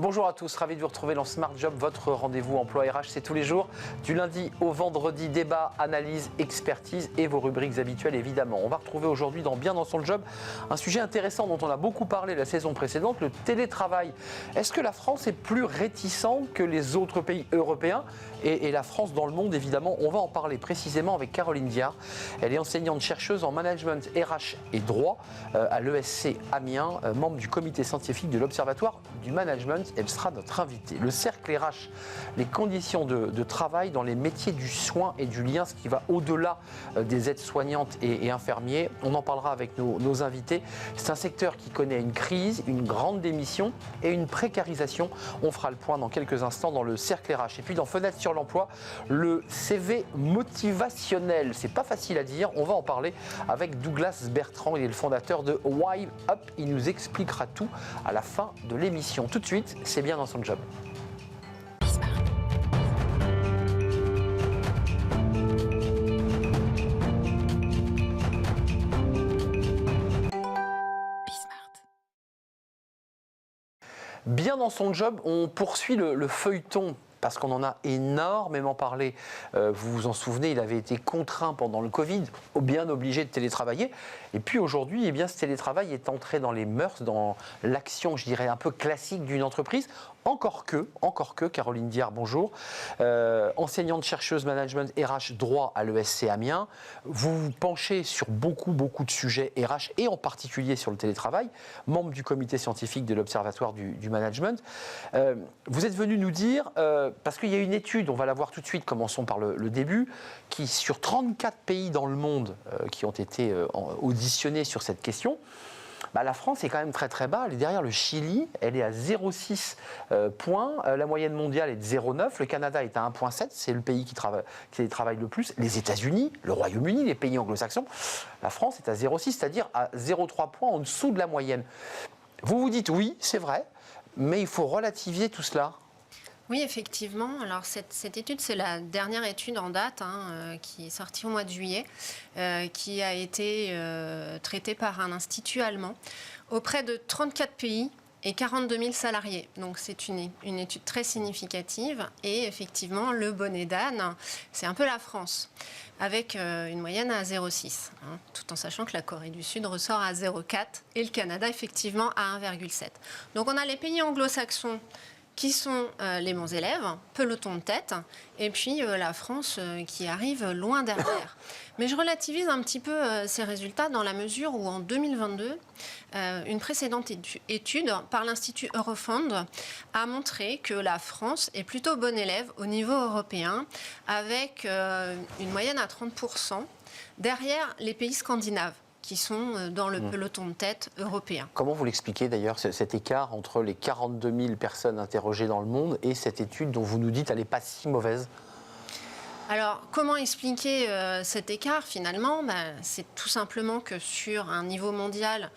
Bonjour à tous, ravi de vous retrouver dans Smart Job, votre rendez-vous emploi RH. C'est tous les jours, du lundi au vendredi, débat, analyse, expertise et vos rubriques habituelles évidemment. On va retrouver aujourd'hui dans Bien dans son job un sujet intéressant dont on a beaucoup parlé la saison précédente, le télétravail. Est-ce que la France est plus réticente que les autres pays européens et la France dans le monde évidemment? On va en parler précisément avec Caroline Diard. Elle est enseignante-chercheuse en management RH et droit à l'ESC Amiens, membre du comité scientifique de l'Observatoire du management. Elle sera notre invitée. Le cercle RH, les conditions de travail dans les métiers du soin et du lien, ce qui va au-delà des aides-soignantes et infirmiers. On en parlera avec nos invités. C'est un secteur qui connaît une crise, une grande démission et une précarisation. On fera le point dans quelques instants dans le cercle RH. Et puis dans Fenêtre sur l'emploi, le CV motivationnel. C'est pas facile à dire. On va en parler avec Douglas Bertrand. Il est le fondateur de Why Up. Il nous expliquera tout à la fin de l'émission. Tout de suite, c'est bien dans son job. Bien dans son job, on poursuit le feuilleton parce qu'on en a énormément parlé. Vous vous en souvenez, il avait été contraint pendant le Covid, bien obligé de télétravailler. Et puis aujourd'hui, eh bien, ce télétravail est entré dans les mœurs, dans l'action, je dirais, un peu classique d'une entreprise. Encore que, Caroline Diard, bonjour, enseignante-chercheuse management RH droit à l'ESC Amiens. Vous vous penchez sur beaucoup de sujets RH et en particulier sur le télétravail, membre du comité scientifique de l'Observatoire du management. Vous êtes venu nous dire, parce qu'il y a une étude, on va la voir tout de suite, commençons par le début, qui sur 34 pays dans le monde qui ont été auditionnés sur cette question, la France est quand même très bas. Elle est derrière le Chili, elle est à 0,6 points. La moyenne mondiale est de 0,9. Le Canada est à 1,7. C'est le pays qui travaille le plus. Les États-Unis, le Royaume-Uni, les pays anglo-saxons. La France est à 0,6, c'est-à-dire à 0,3 points en dessous de la moyenne. Vous vous dites oui, c'est vrai, mais il faut relativiser tout cela. Oui, effectivement. Alors, cette étude, c'est la dernière étude en date qui est sortie au mois de juillet, qui a été traitée par un institut allemand auprès de 34 pays et 42 000 salariés. Donc, c'est une étude très significative. Et effectivement, le bonnet d'âne, c'est un peu la France, avec une moyenne à 0,6, tout en sachant que la Corée du Sud ressort à 0,4 et le Canada, effectivement, à 1,7. Donc, on a les pays anglo-saxons qui sont les bons élèves, peloton de tête, et puis la France qui arrive loin derrière. Mais je relativise un petit peu ces résultats dans la mesure où en 2022, une précédente étude par l'Institut Eurofund a montré que la France est plutôt bon élève au niveau européen, avec une moyenne à 30%, derrière les pays scandinaves, qui sont dans le peloton de tête européen. Comment vous l'expliquez d'ailleurs, cet écart entre les 42 000 personnes interrogées dans le monde et cette étude dont vous nous dites qu'elle n'est pas si mauvaise? Alors, comment expliquer cet écart finalement? C'est tout simplement que sur un niveau mondial,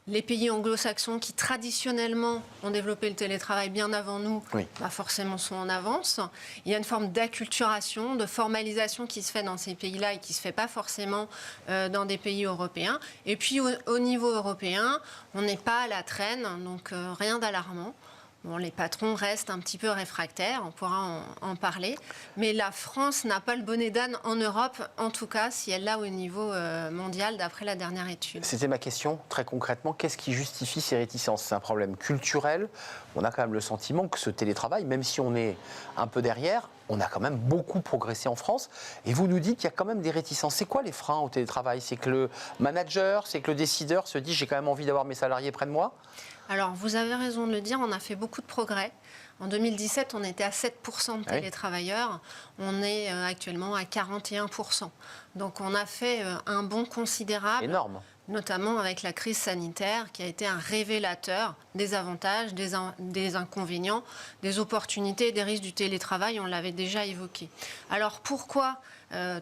les pays anglo-saxons qui traditionnellement ont développé le télétravail bien avant nous, forcément sont en avance. Il y a une forme d'acculturation, de formalisation qui se fait dans ces pays-là et qui ne se fait pas forcément dans des pays européens. Et puis au niveau européen, on n'est pas à la traîne, donc rien d'alarmant. Bon, les patrons restent un petit peu réfractaires, on pourra en parler. Mais la France n'a pas le bonnet d'âne en Europe, en tout cas, si elle l'a au niveau mondial, d'après la dernière étude. C'était ma question, très concrètement. Qu'est-ce qui justifie ces réticences? C'est un problème culturel. On a quand même le sentiment que ce télétravail, même si on est un peu derrière, on a quand même beaucoup progressé en France. Et vous nous dites qu'il y a quand même des réticences. C'est quoi les freins au télétravail? C'est que le manager, c'est que le décideur se dit « j'ai quand même envie d'avoir mes salariés près de moi ». Alors, vous avez raison de le dire, on a fait beaucoup de progrès. En 2017, on était à 7% de télétravailleurs. On est actuellement à 41%. Donc, on a fait un bond considérable. Énorme. Notamment avec la crise sanitaire qui a été un révélateur des avantages, des inconvénients, des opportunités et des risques du télétravail, on l'avait déjà évoqué. Alors pourquoi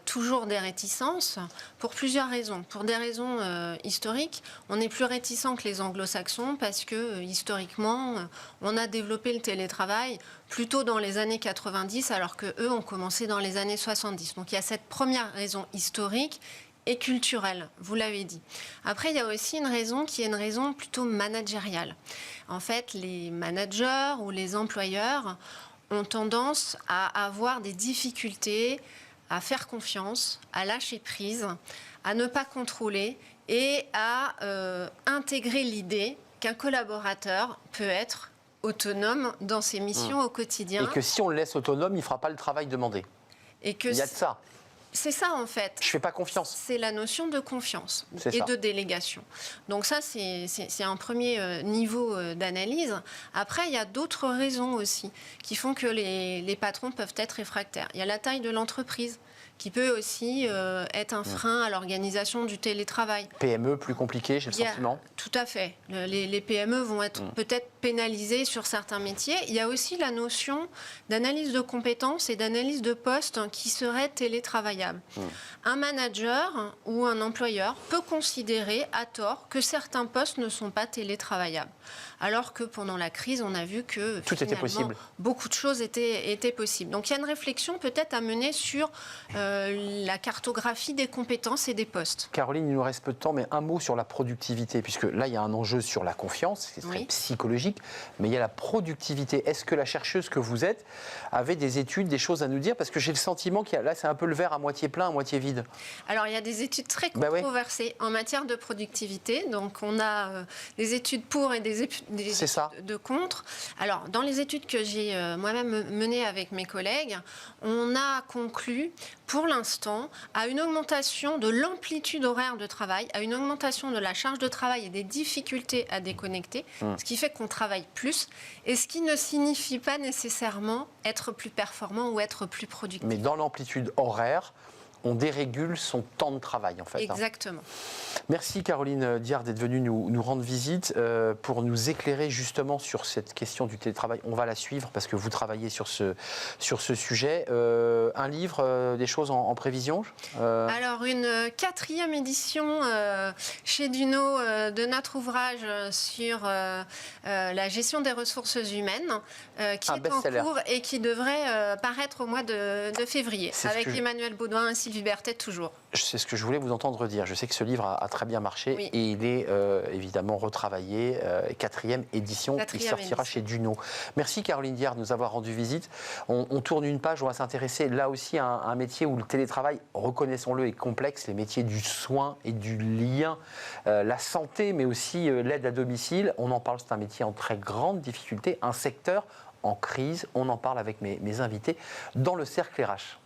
toujours des réticences? Pour plusieurs raisons. Pour des raisons historiques, on est plus réticent que les anglo-saxons parce que historiquement, on a développé le télétravail plutôt dans les années 90 alors qu'eux ont commencé dans les années 70. Donc il y a cette première raison historique et culturelle, vous l'avez dit. Après, il y a aussi une raison qui est une raison plutôt managériale. En fait, les managers ou les employeurs ont tendance à avoir des difficultés à faire confiance, à lâcher prise, à ne pas contrôler et à intégrer l'idée qu'un collaborateur peut être autonome dans ses missions au quotidien. Et que si on le laisse autonome, il ne fera pas le travail demandé. Et que il y a de ça. C'est ça en fait. Je ne fais pas confiance. C'est la notion de confiance et de délégation. Donc ça, c'est un premier niveau d'analyse. Après, il y a d'autres raisons aussi qui font que les patrons peuvent être réfractaires. Il y a la taille de l'entreprise qui peut aussi être un frein à l'organisation du télétravail. PME, plus compliqué, j'ai le sentiment. Tout à fait. Les PME vont être peut-être pénalisées sur certains métiers. Il y a aussi la notion d'analyse de compétences et d'analyse de postes qui seraient télétravaillables. Un manager ou un employeur peut considérer à tort que certains postes ne sont pas télétravaillables. Alors que pendant la crise, on a vu que tout était possible. Beaucoup de choses étaient possibles. Donc il y a une réflexion peut-être à mener sur la cartographie des compétences et des postes. Caroline, il nous reste peu de temps, mais un mot sur la productivité, puisque là, il y a un enjeu sur la confiance, c'est très psychologique, mais il y a la productivité. Est-ce que la chercheuse que vous êtes avait des études, des choses à nous dire? Parce que j'ai le sentiment qu'il y a, là, c'est un peu le verre à moitié plein, à moitié vide. Alors, il y a des études très controversées en matière de productivité. Donc, on a des études pour et des études de contre. Alors, dans les études que j'ai moi-même menées avec mes collègues, on a conclu, pour l'instant, à une augmentation de l'amplitude horaire de travail, à une augmentation de la charge de travail et des difficultés à déconnecter, ce qui fait qu'on travaille plus, et ce qui ne signifie pas nécessairement être plus performant ou être plus productif. Mais dans l'amplitude horaire, on dérégule son temps de travail, en fait. Exactement. Merci Caroline Diard d'être venue nous rendre visite pour nous éclairer justement sur cette question du télétravail. On va la suivre parce que vous travaillez sur ce sujet. Un livre, des choses en prévision Alors, une 4e édition chez Duno de notre ouvrage sur la gestion des ressources humaines qui est en cours et qui devrait paraître au mois de février avec Emmanuel Baudouin et Sylvie Berthet toujours. C'est ce que je voulais vous entendre dire. Je sais que ce livre a très bien marché et il est évidemment retravaillé. 4e édition, il sortira chez Duno. Merci Caroline Diard de nous avoir rendu visite. On tourne une page, on va s'intéresser là aussi à un métier où le télétravail, reconnaissons-le, est complexe, les métiers du soin et du lien, la santé, mais aussi l'aide à domicile. On en parle, c'est un métier en très grande difficulté, un secteur en crise. On en parle avec mes invités dans le Cercle RH.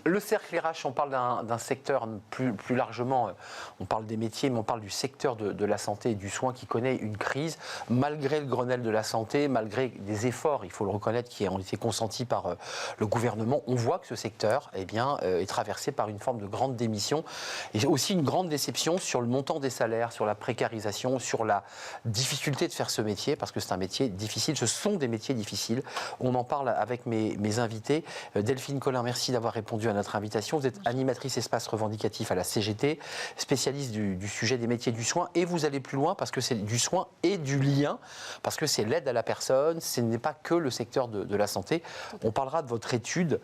Le cercle RH, on parle d'un secteur plus largement, on parle des métiers, mais on parle du secteur de la santé et du soin qui connaît une crise, malgré le Grenelle de la santé, malgré des efforts, il faut le reconnaître, qui ont été consentis par le gouvernement. On voit que ce secteur est traversé par une forme de grande démission et aussi une grande déception sur le montant des salaires, sur la précarisation, sur la difficulté de faire ce métier, parce que c'est un métier difficile, ce sont des métiers difficiles. On en parle avec mes invités. Delphine Collin, merci d'avoir répondu à notre invitation. Vous êtes animatrice espace revendicatif à la CGT, spécialiste du sujet des métiers du soin, et vous allez plus loin parce que c'est du soin et du lien, parce que c'est l'aide à la personne, ce n'est pas que le secteur de la santé. On parlera de votre étude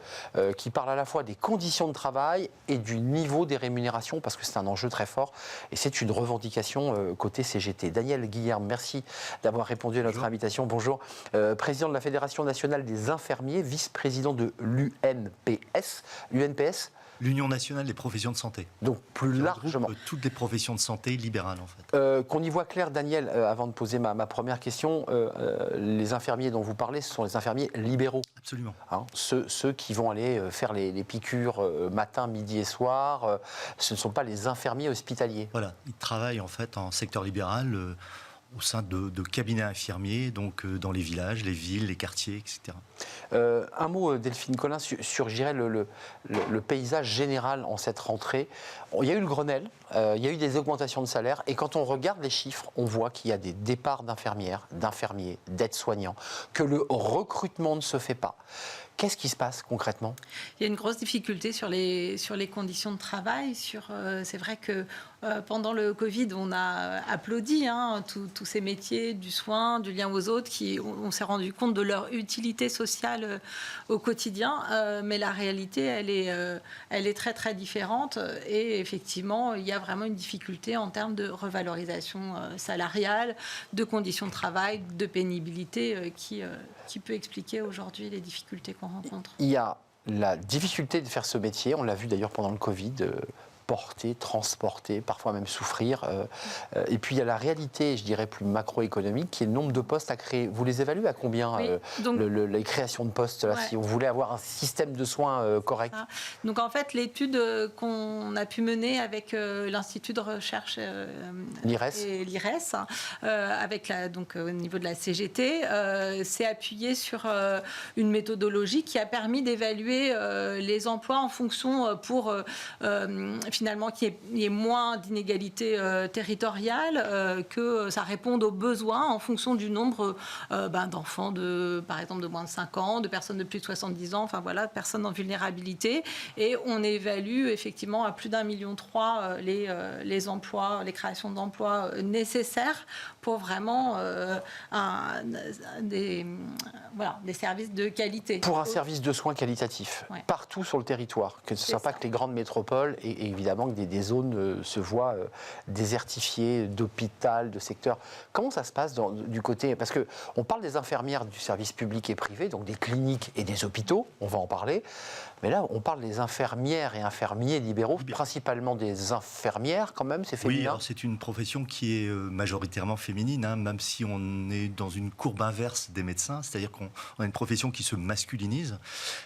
qui parle à la fois des conditions de travail et du niveau des rémunérations, parce que c'est un enjeu très fort et c'est une revendication côté CGT. Daniel Guillerme, merci d'avoir répondu à notre invitation. Bonjour. Président de la Fédération nationale des infirmiers, vice-président de l'UNPS. L'UNPS, l'Union nationale des professions de santé. Donc plus largement. Toutes les professions de santé libérales en fait. Qu'on y voit clair, Daniel, avant de poser ma première question, les infirmiers dont vous parlez, ce sont les infirmiers libéraux. Absolument. Hein, ceux qui vont aller faire les piqûres matin, midi et soir, ce ne sont pas les infirmiers hospitaliers. Voilà, ils travaillent en fait en secteur libéral au sein de cabinets infirmiers, donc dans les villages, les villes, les quartiers, etc. Un mot, Delphine Collin, sur je dirais, le paysage général en cette rentrée. Il y a eu le Grenelle, il y a eu des augmentations de salaire, et quand on regarde les chiffres, on voit qu'il y a des départs d'infirmières, d'infirmiers, d'aides-soignants, que le recrutement ne se fait pas. Qu'est-ce qui se passe concrètement ? Il y a une grosse difficulté sur les conditions de travail. C'est vrai que pendant le Covid, on a applaudi tous ces métiers du soin, du lien aux autres, on s'est rendu compte de leur utilité sociale au quotidien, mais la réalité, elle est très très différente, et effectivement, il y a vraiment une difficulté en termes de revalorisation salariale, de conditions de travail, de pénibilité, qui peut expliquer aujourd'hui les difficultés qu'on rencontre. Il y a la difficulté de faire ce métier, on l'a vu d'ailleurs pendant le Covid, porter, transporter, parfois même souffrir. Et puis il y a la réalité, je dirais, plus macroéconomique, qui est le nombre de postes à créer. Vous les évaluez à combien, donc, les créations de postes, là, si on voulait avoir un système de soins correct? Donc en fait, l'étude qu'on a pu mener avec l'Institut de recherche l'IRES, donc au niveau de la CGT, s'est appuyée sur une méthodologie qui a permis d'évaluer les emplois en fonction pour finalement qu'il y ait moins d'inégalités territoriales, que ça réponde aux besoins en fonction du nombre d'enfants, par exemple de moins de 5 ans, de personnes de plus de 70 ans, de personnes en vulnérabilité. Et on évalue effectivement à plus d'1,3 million les emplois, les créations d'emplois nécessaires pour vraiment des services de qualité. Pour un service de soins qualitatif, partout sur le territoire, que ce ne soit pas que les grandes métropoles, et évidemment que des zones se voient désertifiées d'hôpital, de secteurs. Comment ça se passe du côté... Parce qu'on parle des infirmières du service public et privé, donc des cliniques et des hôpitaux, on va en parler. Mais là, on parle des infirmières et infirmiers libéraux, principalement des infirmières quand même, c'est féminin. Oui, alors c'est une profession qui est majoritairement féminine, même si on est dans une courbe inverse des médecins, c'est-à-dire qu'on a une profession qui se masculinise,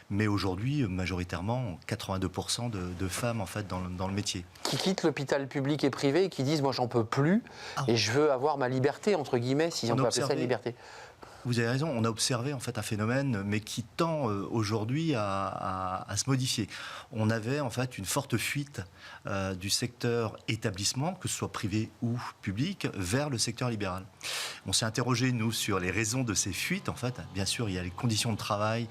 mais aujourd'hui, majoritairement, 82% de femmes en fait dans le métier. Qui quittent l'hôpital public et privé et qui disent « moi j'en peux plus et je veux avoir ma liberté » entre guillemets, si on peut appeler ça une liberté. Vous avez raison, on a observé en fait un phénomène, mais qui tend aujourd'hui à se modifier. On avait en fait une forte fuite du secteur établissement, que ce soit privé ou public, vers le secteur libéral. On s'est interrogé, nous, sur les raisons de ces fuites. En fait, bien sûr, il y a les conditions de travail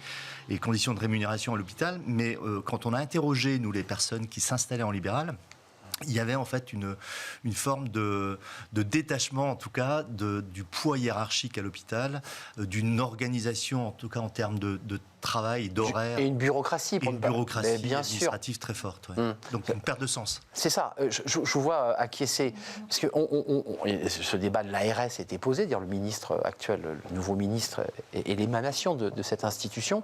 et les conditions de rémunération à l'hôpital, mais quand on a interrogé, nous, les personnes qui s'installaient en libéral, il y avait en fait une forme de détachement, en tout cas, du poids hiérarchique à l'hôpital, d'une organisation, en tout cas en termes de travail, d'horaire. Et une bureaucratie. Une bureaucratie bien administrative très forte. Donc une perte de sens. C'est ça. Je vous vois acquiescer. Parce que ce débat de l'ARS était posé, dire le ministre actuel, le nouveau ministre, et l'émanation de cette institution.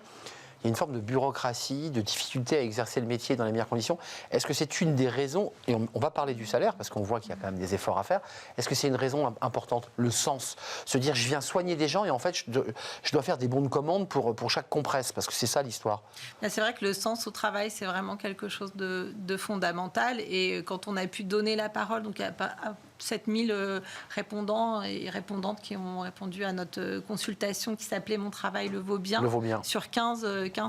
Il y a une forme de bureaucratie, de difficulté à exercer le métier dans les meilleures conditions. Est-ce que c'est une des raisons, et on va parler du salaire, parce qu'on voit qu'il y a quand même des efforts à faire, est-ce que c'est une raison importante, le sens? Se dire, je viens soigner des gens et en fait, je dois faire des bons de commande pour chaque compresse, parce que c'est ça l'histoire. C'est vrai que le sens au travail, c'est vraiment quelque chose de fondamental. Et quand on a pu donner la parole, donc il y a 7000 répondants et répondantes qui ont répondu à notre consultation qui s'appelait « Mon travail le vaut bien », sur 15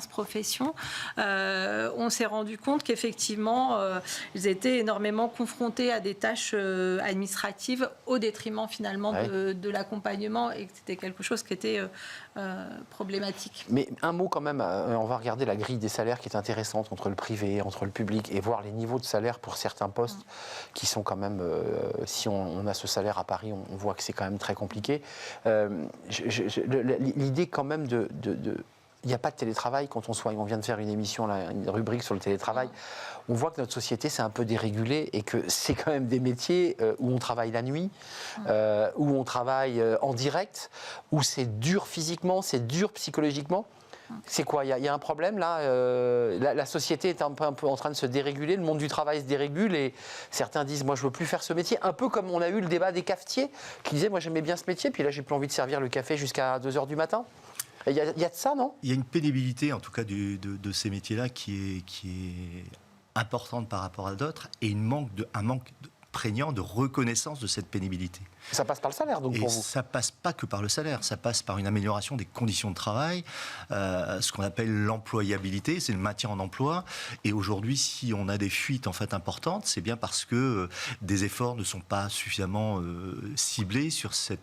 professions. On s'est rendu compte qu'effectivement, ils étaient énormément confrontés à des tâches administratives au détriment finalement de l'accompagnement, et que c'était quelque chose qui était problématique. Mais un mot quand même, on va regarder la grille des salaires qui est intéressante entre le privé, entre le public, et voir les niveaux de salaire pour certains postes qui sont quand même... si on a ce salaire à Paris, on voit que c'est quand même très compliqué. L'idée quand même il n'y a pas de télétravail quand on soigne. On vient de faire une émission, une rubrique sur le télétravail. On voit que notre société s'est un peu dérégulée et que c'est quand même des métiers où on travaille la nuit, où on travaille en direct, où c'est dur physiquement, c'est dur psychologiquement. C'est quoi? Il y a un problème là. La société est un peu en train de se déréguler, le monde du travail se dérégule et certains disent moi je veux plus faire ce métier. Un peu comme on a eu le débat des cafetiers qui disaient moi j'aimais bien ce métier, puis là j'ai plus envie de servir le café jusqu'à 2h du matin. Il y a de ça, non? Il y a une pénibilité en tout cas de ces métiers-là qui est importante par rapport à d'autres, et un manque prégnant de reconnaissance de cette pénibilité. Ça passe par le salaire, donc, pour vous? Ça passe pas que par le salaire, ça passe par une amélioration des conditions de travail, ce qu'on appelle l'employabilité, c'est le maintien en emploi. Et aujourd'hui, si on a des fuites en fait importantes, c'est bien parce que des efforts ne sont pas suffisamment ciblés sur ces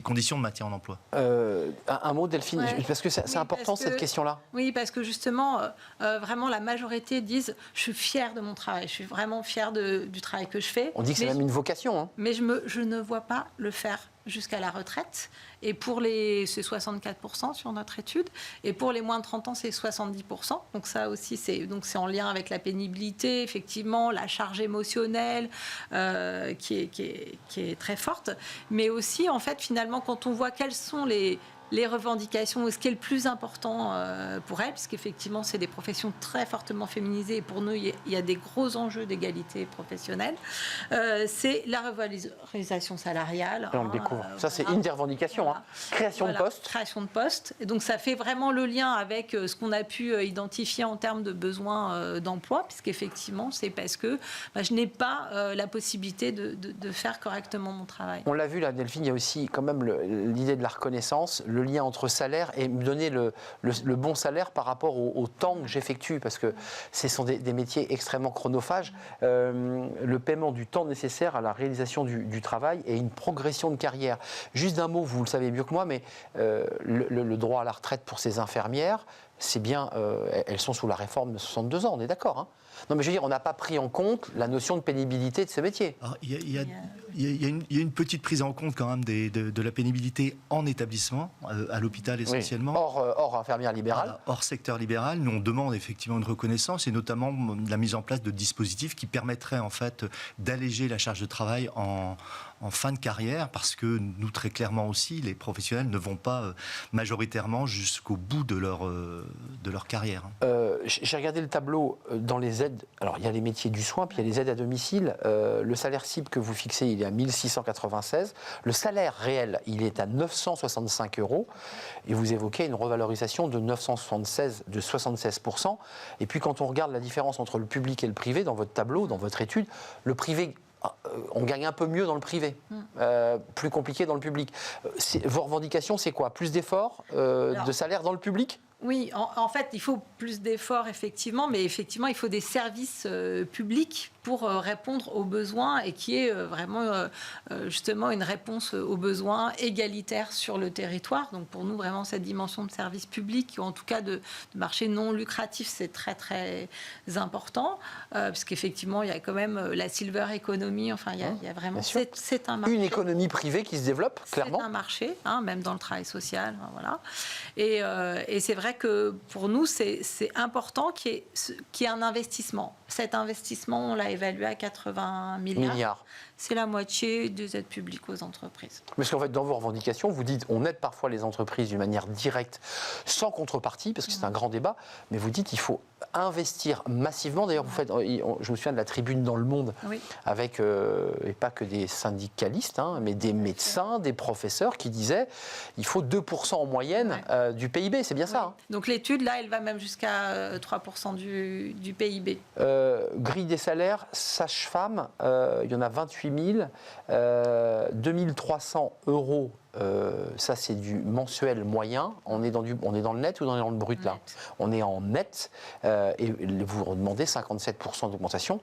conditions de maintien en emploi. Un mot, Delphine, parce que c'est important cette question-là. Oui, parce que justement, vraiment la majorité disent je suis fière de mon travail, je suis vraiment fière du travail que que je fais. On dit que c'est même une vocation. Hein. Mais je ne vois pas le faire jusqu'à la retraite. Et pour c'est 64% sur notre étude. Et pour les moins de 30 ans, c'est 70%. Donc ça aussi, c'est en lien avec la pénibilité, effectivement, la charge émotionnelle qui est très forte. Mais aussi, en fait, finalement, quand on voit quelles sont les revendications, ce qui est le plus important pour elles, puisqu'effectivement, c'est des professions très fortement féminisées, et pour nous, il y a des gros enjeux d'égalité professionnelle, c'est la revalorisation salariale. Et on le découvre. Ça, c'est une des revendications. Hein. Création de postes. Création de postes. Et donc, ça fait vraiment le lien avec ce qu'on a pu identifier en termes de besoins d'emploi, puisqu'effectivement, c'est parce que je n'ai pas la possibilité de faire correctement mon travail. On l'a vu, là, Delphine, il y a aussi quand même l'idée de la reconnaissance, le lien entre salaire et me donner le bon salaire par rapport au temps que j'effectue, parce que ce sont des métiers extrêmement chronophages. Le paiement du temps nécessaire à la réalisation du travail et une progression de carrière. Juste d'un mot, vous le savez mieux que moi, mais le droit à la retraite pour ces infirmières, c'est bien, elles sont sous la réforme de 62 ans, on est d'accord, hein. Non, mais je veux dire, on n'a pas pris en compte la notion de pénibilité de ce métier. Il y a une petite prise en compte quand même de la pénibilité en établissement, à l'hôpital essentiellement. Oui. Hors infirmière libérale. Hors secteur libéral, nous on demande effectivement une reconnaissance et notamment la mise en place de dispositifs qui permettraient en fait d'alléger la charge de travail en fin de carrière, parce que nous, très clairement aussi, les professionnels ne vont pas majoritairement jusqu'au bout de leur carrière. J'ai regardé le tableau dans les aides. Alors, il y a les métiers du soin, puis il y a les aides à domicile. Le salaire cible que vous fixez, il est à 1696. Le salaire réel, il est à 965 €. Et vous évoquez une revalorisation de 976, de 76%. Et puis, quand on regarde la différence entre le public et le privé, dans votre tableau, dans votre étude, le privé, on gagne un peu mieux dans le privé, plus compliqué dans le public. Vos revendications, c'est quoi? Plus d'efforts de salaire dans le public? Oui, en fait, il faut plus d'efforts, effectivement, mais effectivement, il faut des services publics pour répondre aux besoins et qui est vraiment justement une réponse aux besoins égalitaires sur le territoire. Donc pour nous, vraiment, cette dimension de service public, ou en tout cas de marché non lucratif, c'est très, très important, puisqu'effectivement, il y a quand même la silver economy, enfin, il y a vraiment... C'est un marché. Une économie privée qui se développe, clairement. C'est un marché, même dans le travail social, voilà. Et c'est vrai que pour nous, c'est important qu'il y ait un investissement. Cet investissement, on l'a évalué à 80 milliards. C'est la moitié des aides publiques aux entreprises. Parce qu'en fait, dans vos revendications, vous dites on aide parfois les entreprises d'une manière directe, sans contrepartie, parce que c'est un grand débat, mais vous dites qu'il faut investir massivement. D'ailleurs, je me souviens de la tribune dans Le Monde, avec, et pas que des syndicalistes, mais des médecins, des professeurs qui disaient il faut 2% en moyenne du PIB, c'est bien ça. Hein. Donc l'étude, là, elle va même jusqu'à 3% du PIB. Grille des salaires, sage-femme, il y en a 28 000, 2300 €. Ça, c'est du mensuel moyen. On est dans le net ou dans le brut, là? On est en net. Et vous demandez 57% d'augmentation.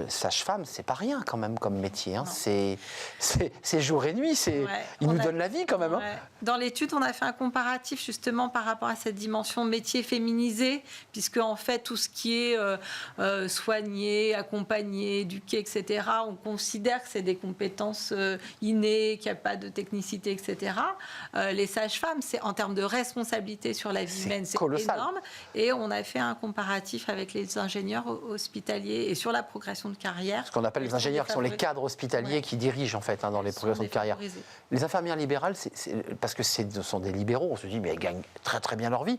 Sage-femme, c'est pas rien quand même comme métier. Hein. C'est jour et nuit. Il nous donne la vie quand même. Hein. Dans l'étude, on a fait un comparatif justement par rapport à cette dimension métier féminisé, puisque en fait, tout ce qui est soigner, accompagner, éduquer, etc., on considère que c'est des compétences innées, qu'il n'y a pas de technicité, etc. Les sages-femmes, c'est en termes de responsabilité sur la vie humaine, c'est énorme. Et on a fait un comparatif avec les ingénieurs hospitaliers et sur la progression de carrière. Ce qu'on appelle les ingénieurs, qui sont les cadres hospitaliers qui dirigent en fait dans les progressions de carrière. Les infirmières libérales, parce que ce sont des libéraux, on se dit mais elles gagnent très très bien leur vie.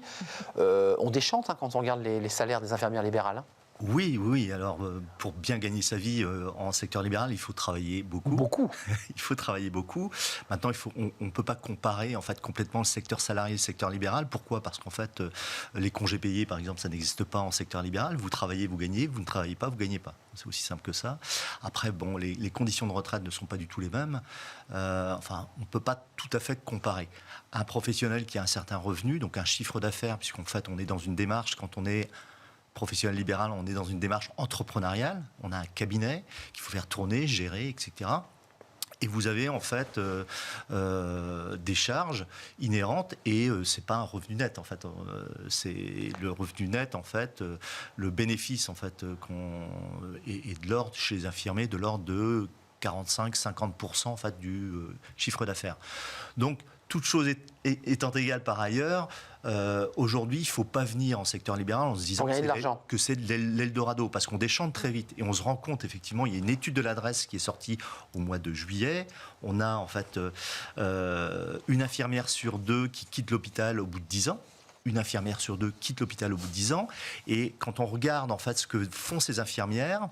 On déchante quand on regarde les salaires des infirmières libérales. Hein. Oui. Alors, pour bien gagner sa vie en secteur libéral, il faut travailler beaucoup. Il faut travailler beaucoup. Maintenant, on ne peut pas comparer en fait complètement le secteur salarié et le secteur libéral. Pourquoi? Parce qu'en fait, les congés payés, par exemple, ça n'existe pas en secteur libéral. Vous travaillez, vous gagnez. Vous ne travaillez pas, vous gagnez pas. C'est aussi simple que ça. Après, bon, les conditions de retraite ne sont pas du tout les mêmes. On ne peut pas tout à fait comparer. Un professionnel qui a un certain revenu, donc un chiffre d'affaires, puisqu'en fait, on est dans une démarche quand on est professionnel libéral, on est dans une démarche entrepreneuriale. On a un cabinet qu'il faut faire tourner, gérer, etc. et vous avez en fait des charges inhérentes et c'est pas un revenu net en fait. C'est le revenu net en fait, le bénéfice en fait est de l'ordre chez les infirmiers de l'ordre de 45-50% en fait du chiffre d'affaires. Donc toute chose étant égale par ailleurs, aujourd'hui, il ne faut pas venir en secteur libéral en se disant que c'est de l'Eldorado, parce qu'on déchante très vite. Et on se rend compte, effectivement, il y a une étude de l'adresse qui est sortie au mois de juillet. On a en fait une infirmière sur 2 qui quitte l'hôpital au bout de 10 ans. Une infirmière sur 2 quitte l'hôpital au bout de 10 ans. Et quand on regarde en fait ce que font ces infirmières,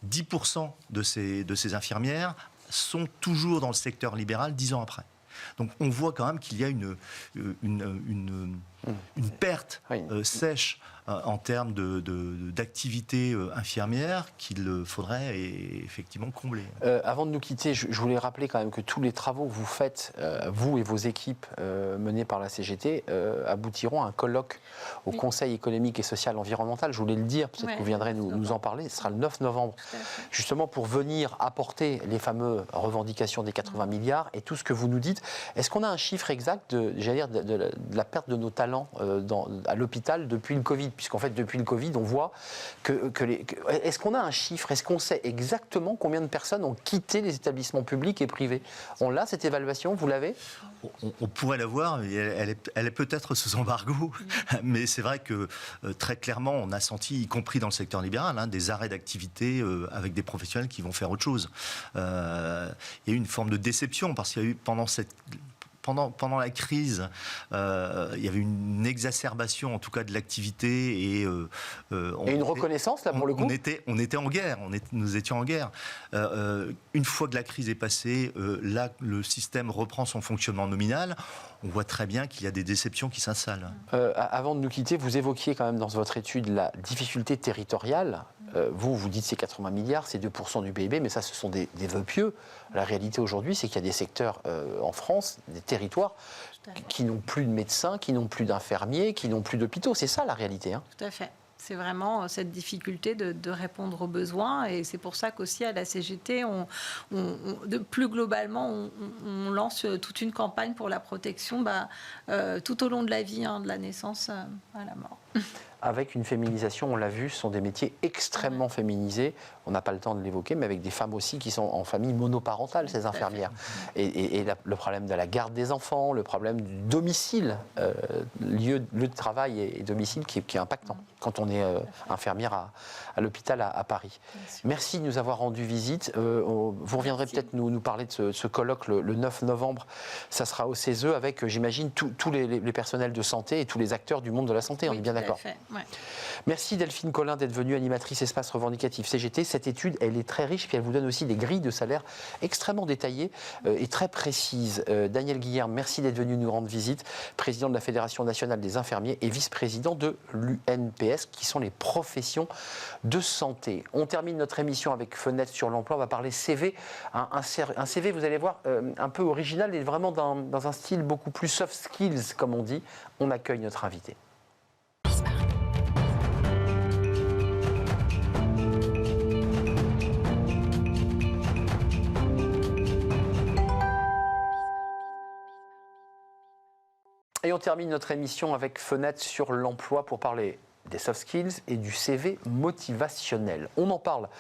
10% de ces infirmières sont toujours dans le secteur libéral 10 ans après. Donc on voit quand même qu'il y a une perte sèche en termes d'activité infirmière qu'il faudrait effectivement combler. Avant de nous quitter, je voulais rappeler quand même que tous les travaux que vous faites, vous et vos équipes menées par la CGT, aboutiront à un colloque au Conseil économique et social environnemental. Je voulais le dire, peut-être que vous viendrez nous en parler. Ce sera le 9 novembre, justement pour venir apporter les fameuses revendications des 80 milliards et tout ce que vous nous dites. Est-ce qu'on a un chiffre exact de la perte de nos talents à l'hôpital depuis le Covid? Puisqu'en fait, depuis le Covid, on voit est-ce qu'on a un chiffre? Est-ce qu'on sait exactement combien de personnes ont quitté les établissements publics et privés? On l'a, cette évaluation? Vous l'avez? On pourrait l'avoir, mais elle est peut-être sous embargo. Mais c'est vrai que très clairement, on a senti, y compris dans le secteur libéral, des arrêts d'activité avec des professionnels qui vont faire autre chose. Il y a eu une forme de déception parce qu'il y a eu pendant la crise, il y avait une exacerbation, en tout cas, de l'activité et une reconnaissance là pour le coup. On était en guerre, nous étions en guerre. Une fois que la crise est passée, là, le système reprend son fonctionnement nominal. On voit très bien qu'il y a des déceptions qui s'installent. Avant de nous quitter, vous évoquiez quand même dans votre étude la difficulté territoriale. Vous dites c'est 80 milliards, c'est 2% du PIB, mais ça, ce sont des vœux pieux. La réalité aujourd'hui, c'est qu'il y a des secteurs en France, des territoires, qui n'ont plus de médecins, qui n'ont plus d'infirmiers, qui n'ont plus d'hôpitaux. C'est ça la réalité. Tout à fait. C'est vraiment cette difficulté de répondre aux besoins et c'est pour ça qu'aussi à la CGT, plus globalement, on lance toute une campagne pour la protection tout au long de la vie, de la naissance à la mort. Avec une féminisation, on l'a vu, ce sont des métiers extrêmement féminisés. On n'a pas le temps de l'évoquer, mais avec des femmes aussi qui sont en famille monoparentale, ces infirmières. Et le problème de la garde des enfants, le problème du domicile, lieu de travail et domicile qui est impactant quand on est infirmière à l'hôpital à Paris. Merci de nous avoir rendu visite. Vous reviendrez peut-être nous parler de ce colloque le 9 novembre. Ça sera au CESE avec, j'imagine, tous les personnels de santé et tous les acteurs du monde de la santé. On est bien d'accord. Ouais. Merci Delphine Collin d'être venue animatrice espace revendicatif CGT. Cette étude, elle est très riche, puis elle vous donne aussi des grilles de salaire extrêmement détaillées et très précises. Daniel Guillerme, merci d'être venu nous rendre visite, président de la Fédération nationale des infirmiers et vice-président de l'UNPS, qui sont les professions de santé. On termine notre émission avec Fenêtre sur l'emploi. On va parler CV. Un CV, vous allez voir, un peu original et vraiment dans un style beaucoup plus soft skills, comme on dit. On accueille notre invité. Et on termine notre émission avec Fenêtre sur l'emploi pour parler des soft skills et du CV motivationnel. On en parle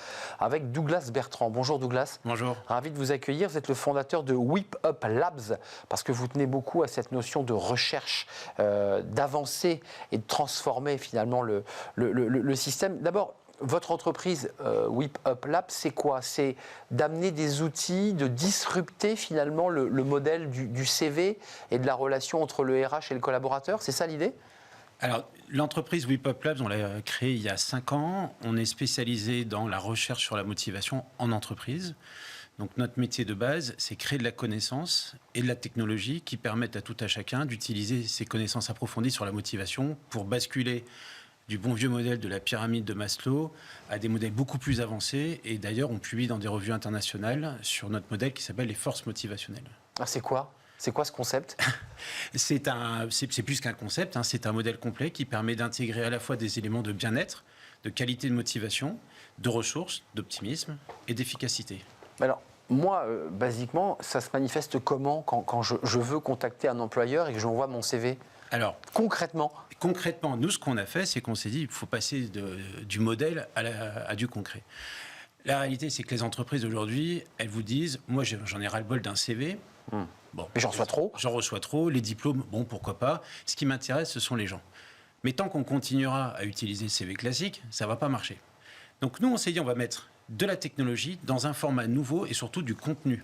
avec Douglas Bertrand. Bonjour Douglas. Bonjour. Ravi de vous accueillir. Vous êtes le fondateur de Whip Up Labs parce que vous tenez beaucoup à cette notion de recherche, d'avancer et de transformer finalement le système. D'abord, votre entreprise Whip Up Labs, c'est quoi? C'est d'amener des outils, de disrupter finalement le modèle du CV et de la relation entre le RH et le collaborateur. C'est ça l'idée? Alors, l'entreprise Whip Up Labs, on l'a créée il y a 5 ans. On est spécialisé dans la recherche sur la motivation en entreprise. Donc, notre métier de base, c'est créer de la connaissance et de la technologie qui permettent à tout à chacun d'utiliser ces connaissances approfondies sur la motivation pour basculer du bon vieux modèle de la pyramide de Maslow à des modèles beaucoup plus avancés. Et d'ailleurs, on publie dans des revues internationales sur notre modèle qui s'appelle les forces motivationnelles. Ah, c'est quoi? C'est quoi ce concept? C'est plus qu'un concept, c'est un modèle complet qui permet d'intégrer à la fois des éléments de bien-être, de qualité de motivation, de ressources, d'optimisme et d'efficacité. Alors, moi, basiquement, ça se manifeste comment quand je veux contacter un employeur et que j'envoie mon CV? Alors, concrètement, nous, ce qu'on a fait, c'est qu'on s'est dit qu'il faut passer du modèle à du concret. La réalité, c'est que les entreprises aujourd'hui, elles vous disent, moi, j'en ai ras-le-bol d'un CV. Bon, mais j'en reçois trop. J'en reçois trop. Les diplômes, bon, pourquoi pas. Ce qui m'intéresse, ce sont les gens. Mais tant qu'on continuera à utiliser le CV classique, ça ne va pas marcher. Donc nous, on s'est dit, on va mettre de la technologie dans un format nouveau et surtout du contenu.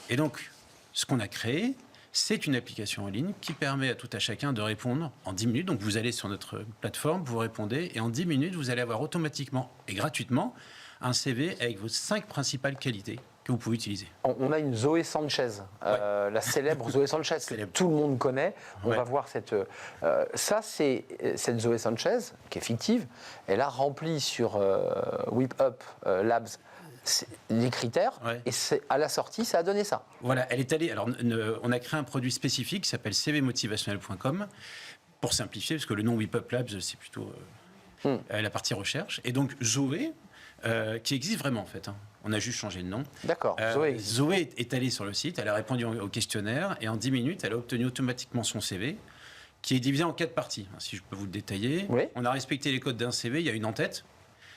Et donc, ce qu'on a créé, c'est une application en ligne qui permet à tout à chacun de répondre en 10 minutes. Donc vous allez sur notre plateforme, vous répondez, et en 10 minutes, vous allez avoir automatiquement et gratuitement un CV avec vos 5 principales qualités que vous pouvez utiliser. On a une Zoé Sanchez, la célèbre Zoé Sanchez que tout le monde connaît. On va voir cette Zoé Sanchez, qui est fictive. Elle a rempli sur WhipUp Labs les critères, et à la sortie, ça a donné ça. Voilà, elle est allée. Alors, on a créé un produit spécifique qui s'appelle cvmotivationnel.com pour simplifier, parce que le nom WhipUp Labs, c'est plutôt la partie recherche. Et donc, Zoé, qui existe vraiment en fait. On a juste changé le nom. D'accord. Zoé est allée sur le site, elle a répondu au questionnaire et en 10 minutes, elle a obtenu automatiquement son CV qui est divisé en 4 parties, si je peux vous le détailler. Oui. On a respecté les codes d'un CV, il y a une en-tête.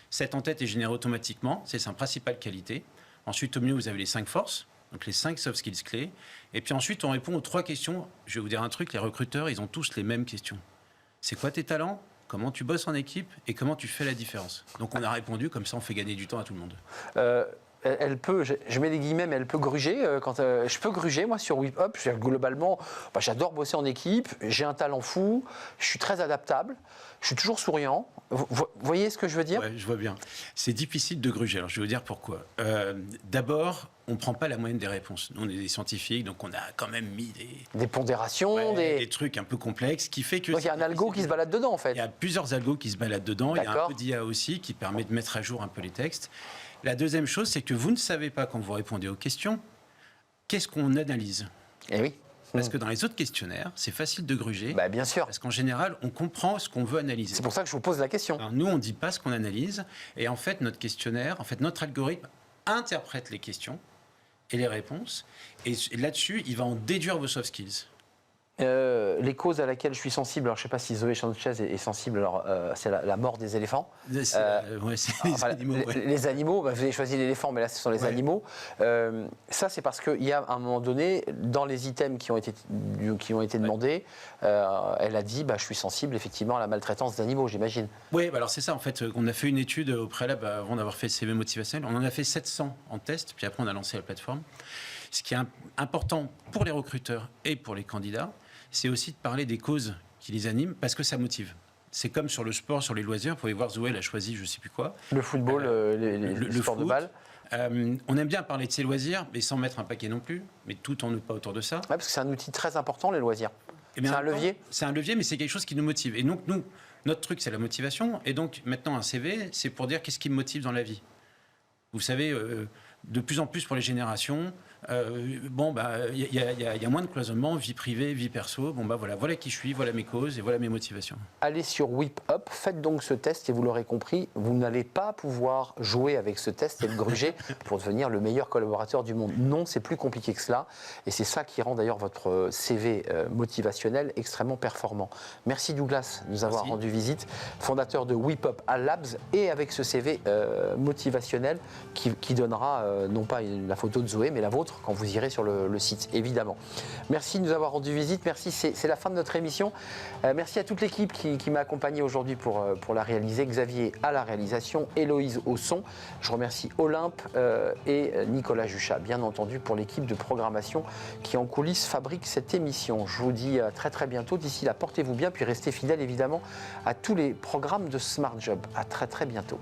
Cette en-tête est générée automatiquement, c'est sa principale qualité. Ensuite, au milieu, vous avez les 5 forces, donc les 5 soft skills clés. Et puis ensuite, on répond aux 3 questions. Je vais vous dire un truc, les recruteurs, ils ont tous les mêmes questions. C'est quoi tes talents ? Comment tu bosses en équipe et comment tu fais la différence. Donc on a répondu, comme ça on fait gagner du temps à tout le monde. Elle peut, je mets des guillemets, mais elle peut gruger. Je peux gruger, moi, sur WhipUp. Globalement, j'adore bosser en équipe, j'ai un talent fou, je suis très adaptable, je suis toujours souriant. Vous voyez ce que je veux dire ? Oui, je vois bien. C'est difficile de gruger. Alors je vais vous dire pourquoi. D'abord, on ne prend pas la moyenne des réponses. Nous, on est des scientifiques, donc on a quand même mis des pondérations, des trucs un peu complexes, qui fait que... Donc il y a un algo qui se balade dedans, en fait. Il y a plusieurs algos qui se baladent dedans. Il y a un peu d'IA aussi qui permet de mettre à jour un peu les textes. La deuxième chose, c'est que vous ne savez pas, quand vous répondez aux questions, qu'est-ce qu'on analyse. Eh oui. Parce que dans les autres questionnaires, c'est facile de gruger. Bien sûr. Parce qu'en général, on comprend ce qu'on veut analyser. C'est pour ça que je vous pose la question. Alors, nous, on ne dit pas ce qu'on analyse. Et en fait, notre questionnaire, notre algorithme interprète les questions et les réponses. Et là-dessus, il va en déduire vos soft skills. Les causes à laquelle je suis sensible, alors je ne sais pas si Zoé Sanchez est sensible, alors c'est la mort des éléphants. C'est les animaux. Les animaux, vous avez choisi l'éléphant, mais là ce sont les animaux. Ça c'est parce qu'il y a à un moment donné, dans les items qui ont été demandés, elle a dit je suis sensible effectivement à la maltraitance d'animaux, j'imagine. Oui, alors c'est ça en fait. On a fait une étude au préalable avant d'avoir fait le CV motivationnel. On en a fait 700 en test, puis après on a lancé la plateforme. Ce qui est important pour les recruteurs et pour les candidats, c'est aussi de parler des causes qui les animent, parce que ça motive. C'est comme sur le sport, sur les loisirs. Vous pouvez voir, Zoé, elle a choisi je ne sais plus quoi. Le football, le sport foot, de balle. On aime bien parler de ses loisirs, mais sans mettre un paquet non plus, mais tout en pas autour de ça. Parce que c'est un outil très important, les loisirs. C'est un levier. C'est un levier, mais c'est quelque chose qui nous motive. Et donc, nous, notre truc, c'est la motivation. Et donc, maintenant, un CV, c'est pour dire qu'est-ce qui me motive dans la vie. Vous savez, de plus en plus pour les générations, il y a moins de cloisonnement, vie privée, vie perso. Voilà qui je suis, voilà mes causes et voilà mes motivations. Allez sur WhipUp, faites donc ce test et vous l'aurez compris, vous n'allez pas pouvoir jouer avec ce test et le gruger pour devenir le meilleur collaborateur du monde. Non, c'est plus compliqué que cela et c'est ça qui rend d'ailleurs votre CV motivationnel extrêmement performant. Merci Douglas de nous avoir rendu visite, fondateur de WhipUp Labs, et avec ce CV motivationnel qui donnera non pas la photo de Zoé mais la vôtre quand vous irez sur le site, évidemment. Merci de nous avoir rendu visite, merci, c'est la fin de notre émission. Merci à toute l'équipe qui m'a accompagné aujourd'hui pour la réaliser. Xavier à la réalisation, Héloïse au son. Je remercie Olympe et Nicolas Juchat, bien entendu, pour l'équipe de programmation qui en coulisses fabrique cette émission. Je vous dis à très très bientôt. D'ici là, portez-vous bien, puis restez fidèles évidemment à tous les programmes de Smart Job. À très très bientôt.